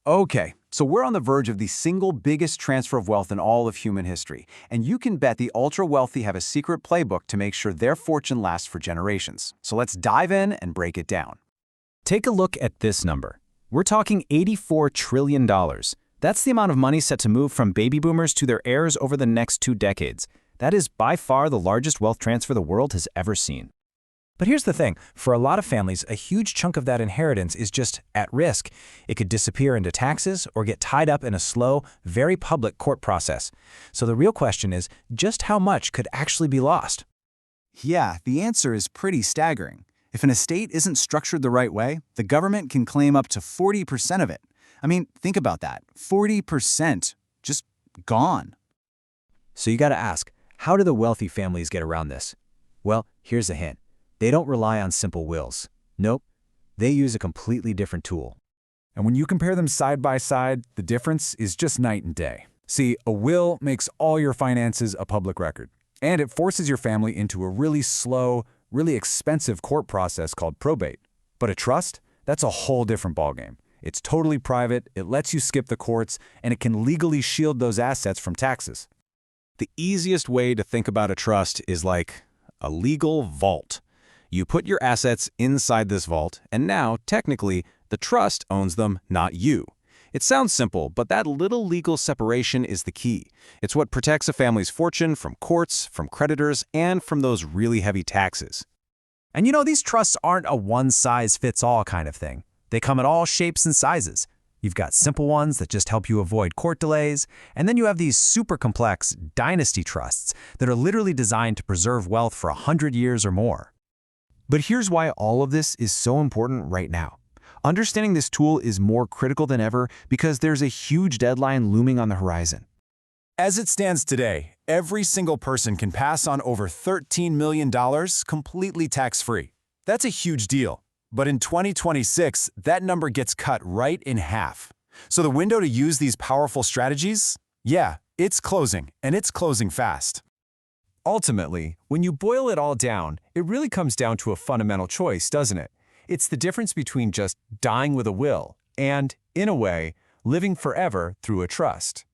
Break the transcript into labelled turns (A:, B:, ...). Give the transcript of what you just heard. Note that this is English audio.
A: Okay, so we're on the verge of the single biggest transfer of wealth in all of human history, and you can bet the ultra-wealthy have a secret playbook to make sure their fortune lasts for generations. So let's dive in and break it down.
B: Take a look at this number. We're talking $84 trillion. That's the amount of money set to move from baby boomers to their heirs over the next 2 decades. That is by far the largest wealth transfer the world has ever seen.
C: But here's the thing, for a lot of families, a huge chunk of that inheritance is just at risk. It could disappear into taxes or get tied up in a slow, very public court process. So the real question is, just how much could actually be lost?
A: Yeah, the answer is pretty staggering. If an estate isn't structured the right way, the government can claim up to 40% of it. I mean, think about that. 40% just gone.
C: So you gotta ask, how do the wealthy families get around this? Well, here's a hint. They don't rely on simple wills. Nope, they use a completely different tool.
D: And when you compare them side by side, the difference is just night and day. See, a will makes all your finances a public record, and it forces your family into a really slow, really expensive court process called probate. But a trust? That's a whole different ballgame. It's totally private, it lets you skip the courts, and it can legally shield those assets from taxes.
E: The easiest way to think about a trust is like a legal vault. You put your assets inside this vault, and now, technically, the trust owns them, not you. It sounds simple, but that little legal separation is the key. It's what protects a family's fortune from courts, from creditors, and from those really heavy taxes.
C: And you know, these trusts aren't a one-size-fits-all kind of thing. They come in all shapes and sizes. You've got simple ones that just help you avoid court delays, and then you have these super complex dynasty trusts that are literally designed to preserve wealth for 100 years or more.
F: But here's why all of this is so important right now. Understanding this tool is more critical than ever because there's a huge deadline looming on the horizon.
D: As it stands today, every single person can pass on over $13 million completely tax-free. That's a huge deal. But in 2026, that number gets cut right in half. So the window to use these powerful strategies? Yeah, it's closing, and it's closing fast.
G: Ultimately, when you boil it all down, it really comes down to a fundamental choice, doesn't it? It's the difference between just dying with a will and, in a way, living forever through a trust.